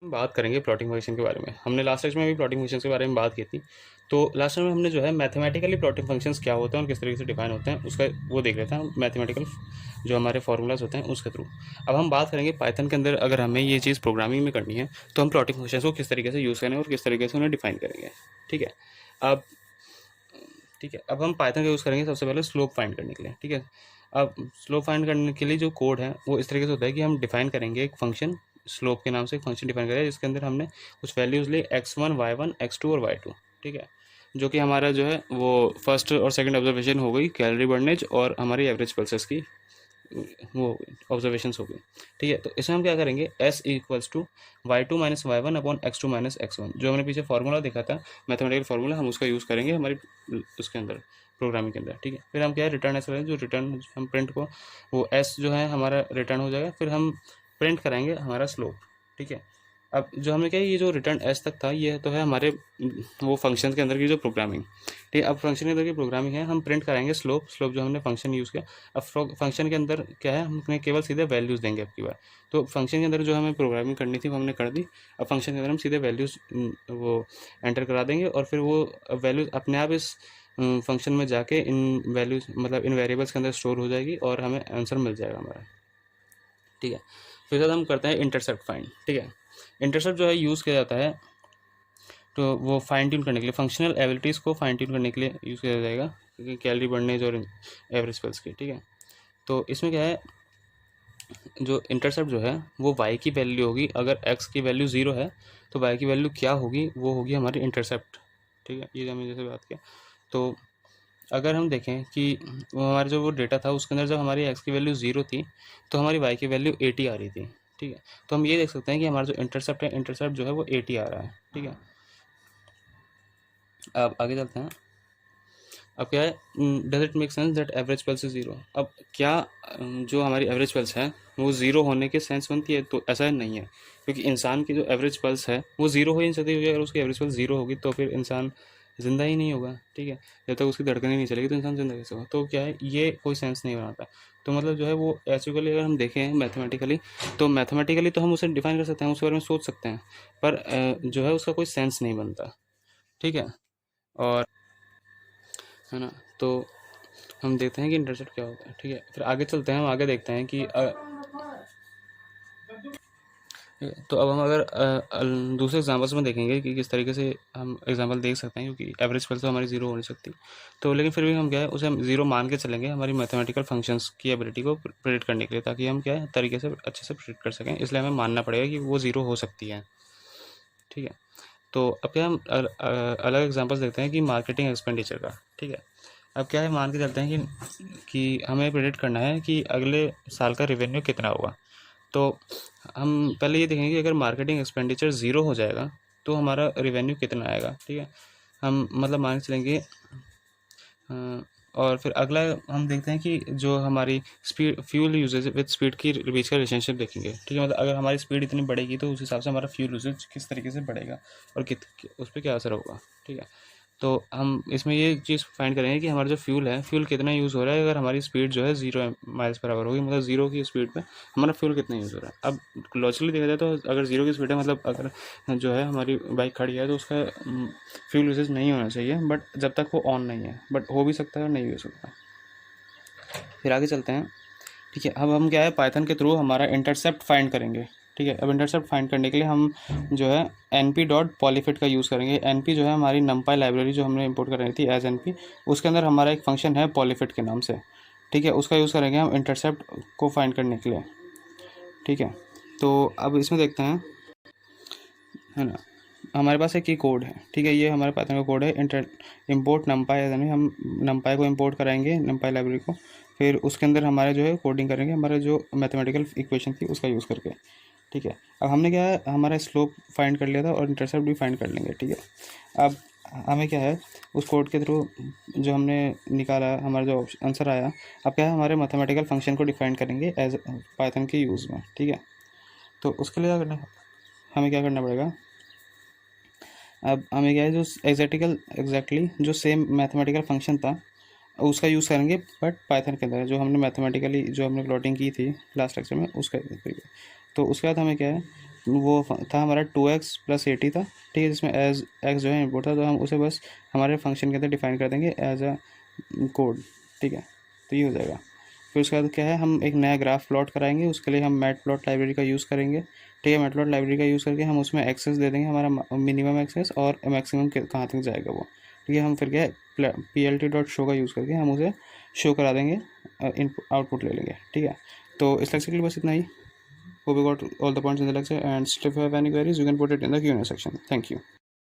बात करेंगे plotting function के बारे में। हमने लास्ट लेक्चर में भी प्लॉटिंग फंक्शन के बारे में बात की थी। तो लास्ट में हमने जो है मैथमेटिकली प्लॉटिंग फंक्शंस क्या होते हैं और किस तरीके से डिफाइन होते हैं उसका वो देख रहे थे हम, मैथमेटिकल जो हमारे फॉर्मूलाज होते हैं उसके थ्रू। अब हम बात करेंगे पाइथन के अंदर अगर हमें ये चीज़ प्रोग्रामिंग में करनी है तो हम प्लॉटिंग फंक्शंस को किस तरीके से यूज़ करेंगे और किस तरीके से उन्हें डिफाइन करेंगे। ठीक है। अब अब हम पाइथन का यूज़ करेंगे सबसे पहले स्लोप फाइंड करने के लिए। ठीक है। अब स्लोप फाइंड करने के लिए जो कोड है वो इस तरीके से होता है कि हम डिफाइन करेंगे एक फंक्शन, स्लोप के नाम से एक फंक्शन डिफाइन करेंगे जिसके अंदर हमने कुछ वैल्यूज़ ली x1 y1 x2 और y2। ठीक है। जो कि हमारा जो है वो फर्स्ट और सेकंड ऑब्जर्वेशन हो गई कैलोरी बर्नेज और हमारी एवरेज पल्सेस की वो ऑब्जर्वेशंस हो गई। ठीक है। तो इसमें हम क्या करेंगे, s equals to y2 - y1 upon x2 - x1 जो हमने पीछे फार्मूला देखा था मैथमेटिकल फार्मूला, हम उसका यूज़ करेंगे हमारी उसके अंदर प्रोग्रामिंग के अंदर। ठीक है। फिर हम क्या है रिटर्न एस करेंगे, जो रिटर्न हम प्रिंट को वो s जो है हमारा रिटर्न हो जाएगा। फिर हम प्रिंट कराएंगे हमारा स्लोप। ठीक है। अब जो हमने क्या ये जो रिटर्न s तक था ये तो है हमारे वो फंक्शन के अंदर की जो प्रोग्रामिंग। ठीक है। अब फंक्शन के अंदर की प्रोग्रामिंग है, हम प्रिंट कराएंगे स्लोप। स्लोप जो हमने फंक्शन यूज़ किया, अब फंक्शन के अंदर क्या है हम केवल सीधे वैल्यूज़ देंगे अब की बार। तो फंक्शन के अंदर जो हमें प्रोग्रामिंग करनी थी वो हमने कर दी। अब फंक्शन के अंदर हम सीधे वैल्यूज़ वो एंटर करा देंगे और फिर वो वैल्यूज़ अपने आप इस फंक्शन में जाके इन वैल्यूज़ मतलब इन वेरिएबल्स के अंदर स्टोर हो जाएगी और हमें आंसर मिल जाएगा हमारा। ठीक है। फिर हम करते हैं इंटरसेप्ट फाइंड। ठीक है। इंटरसेप्ट जो है यूज़ किया जाता है तो वो फाइन ट्यून करने के लिए, फंक्शनल एबिलिटीज़ को फाइन ट्यून करने के लिए यूज़ किया जाएगा, क्योंकि कैलोरी बढ़ने और एवरेज पल्स की। ठीक है। तो इसमें क्या है, जो इंटरसेप्ट जो है वो y की वैल्यू होगी। अगर x की वैल्यू 0 है तो y की वैल्यू क्या होगी, वो होगी हमारी इंटरसेप्ट। ठीक है। ये जो हमने जैसे बात किया, तो अगर हम देखें कि वो हमारा जो वो डेटा था उसके अंदर जब हमारी x की वैल्यू 0 थी तो हमारी y की वैल्यू 80 आ रही थी। ठीक है। तो हम ये देख सकते हैं कि हमारा जो इंटरसेप्ट है, इंटरसेप्ट जो है वो 80 आ रहा है। ठीक है। अब आगे चलते हैं। अब क्या है, does it make sense that average pulse is zero. अब क्या जो हमारी एवरेज पल्स है वो ज़ीरो होने के सेंस बनती है, तो ऐसा नहीं है, क्योंकि इंसान की जो एवरेज पल्स है वो ज़ीरो हो ही नहीं सकती, क्योंकि अगर उसकी एवरेज पल्स ज़ीरो होगी तो फिर इंसान ज़िंदा ही नहीं होगा। ठीक है। जब तक उसकी धड़कन ही नहीं चलेगी तो इंसान जिंदा कैसे होगा। तो क्या है, ये कोई सेंस नहीं बनाता। तो मतलब जो है वो एक्चुअली अगर हम देखें मैथमेटिकली, तो मैथमेटिकली तो हम उसे डिफाइन कर सकते हैं, उसके बारे में सोच सकते हैं, पर जो है उसका कोई सेंस नहीं बनता। ठीक है। और है ना, तो हम देखते हैं कि इंटरसेप्ट क्या होता है। ठीक है। फिर आगे चलते हैं, हम आगे देखते हैं कि तो अब हम अगर दूसरे एग्जांपल्स में देखेंगे कि किस तरीके से हम एग्जांपल देख सकते हैं, क्योंकि एवरेज पल्स तो हमारी ज़ीरो हो नहीं सकती। तो लेकिन फिर भी हम क्या है उसे हम ज़ीरो मान के चलेंगे हमारी मैथमेटिकल फंक्शंस की एबिलिटी को प्रेडिक्ट करने के लिए, ताकि हम क्या है तरीके से अच्छे से प्रेडिक्ट कर सकें। इसलिए हमें मानना पड़ेगा कि वो ज़ीरो हो सकती है। ठीक है। तो अब क्या हम अलग एग्जांपल्स देखते हैं कि मार्केटिंग एक्सपेंडिचर का। ठीक है। अब क्या है, मान के चलते हैं कि हमें प्रेडिक्ट करना है कि अगले साल का रेवेन्यू कितना होगा। तो हम पहले ये देखेंगे कि अगर मार्केटिंग एक्सपेंडिचर ज़ीरो हो जाएगा तो हमारा रेवेन्यू कितना आएगा। ठीक है। हम मतलब मान के चलेंगे और फिर अगला हम देखते हैं कि जो हमारी speed fuel usages with speed की बीच का रिलेशनशिप देखेंगे। ठीक है। मतलब अगर हमारी स्पीड इतनी बढ़ेगी तो उस हिसाब से हमारा फ्यूल यूजेज किस तरीके से बढ़ेगा और उस पर क्या असर होगा। ठीक है। तो हम इसमें ये चीज़ फाइंड करेंगे कि हमारा जो फ्यूल है, फ्यूल कितना यूज़ हो रहा है अगर हमारी स्पीड जो है 0 माइल्स पर आवर होगी, मतलब 0 की स्पीड पे हमारा फ्यूल कितना यूज़ हो रहा है। अब लॉजिकली देखा जाए तो अगर 0 की स्पीड है, मतलब अगर जो है हमारी बाइक खड़ी है तो उसका फ्यूल यूजेज नहीं होना चाहिए, बट जब तक वो ऑन नहीं है, बट हो भी सकता है और नहीं भी हो सकता। फिर आगे चलते हैं। ठीक है। अब हम क्या है पाइथन के थ्रू हमारा इंटरसेप्ट फाइंड करेंगे। ठीक है। अब इंटरसेप्ट फाइंड करने के लिए हम जो है np.polyfit का यूज़ करेंगे। np जो है हमारी numpy लाइब्रेरी जो हमने इंपोर्ट कर रही थी एज np, उसके अंदर हमारा एक फंक्शन है polyfit के नाम से। ठीक है। उसका यूज़ करेंगे हम इंटरसेप्ट को फाइंड करने के लिए। ठीक है। तो अब इसमें देखते हैं, है ना, हमारे पास एक ये कोड है। ठीक है। ये हमारे पाइथन का कोड है, इम्पोर्ट numpy, यानी हम numpy को इम्पोर्ट कराएंगे numpy लाइब्रेरी को। फिर उसके अंदर हमारे जो है कोडिंग करेंगे हमारे जो मैथमेटिकल इक्वेशन थी उसका यूज़ करके। ठीक है। अब हमने क्या है हमारा स्लोप फाइंड कर लिया था और इंटरसेप्ट भी फाइंड कर लेंगे। ठीक है। अब हमें क्या है उस कोड के थ्रू जो हमने निकाला हमारा जो आंसर आया, अब क्या है हमारे मैथमेटिकल फंक्शन को डिफाइन करेंगे एज पाइथन के यूज़ में। ठीक है। तो उसके लिए हमें क्या करना पड़ेगा, अब हमें क्या है जो एग्जैक्टली जो सेम मैथमेटिकल फंक्शन था उसका यूज़ करेंगे, बट पाइथन के अंदर जो हमने मैथमेटिकली जो हमने प्लॉटिंग की थी लास्ट लेक्चर में उसका तरीके। तो उसके बाद हमें क्या है वो था हमारा 2x + 80 था, ठीक है, जिसमें एज x जो है इनपुट था, तो हम उसे बस हमारे फंक्शन के अंदर डिफाइन कर देंगे एज अ कोड, ठीक है। तो ये हो जाएगा। फिर उसके बाद क्या है, हम एक नया ग्राफ प्लॉट कराएंगे, उसके लिए हम मैटप्लॉट लाइब्रेरी का यूज़ करेंगे, ठीक है। मैटप्लॉट लाइब्रेरी का यूज़ करके हम उसमें एक्सेस दे देंगे, हमारा मिनिमम एक्सेस और मैक्सिमम कहाँ तक जाएगा वो, ठीक है। हम फिर क्या है plt.show का यूज़ करके हम उसे शो करा देंगे, इनपुट आउटपुट ले लेंगे, ठीक है। तो इस लेक्चर के लिए बस इतना ही। Hope you got all the points in the lecture, and still if you have any queries you can put it in the Q&A section. Thank you.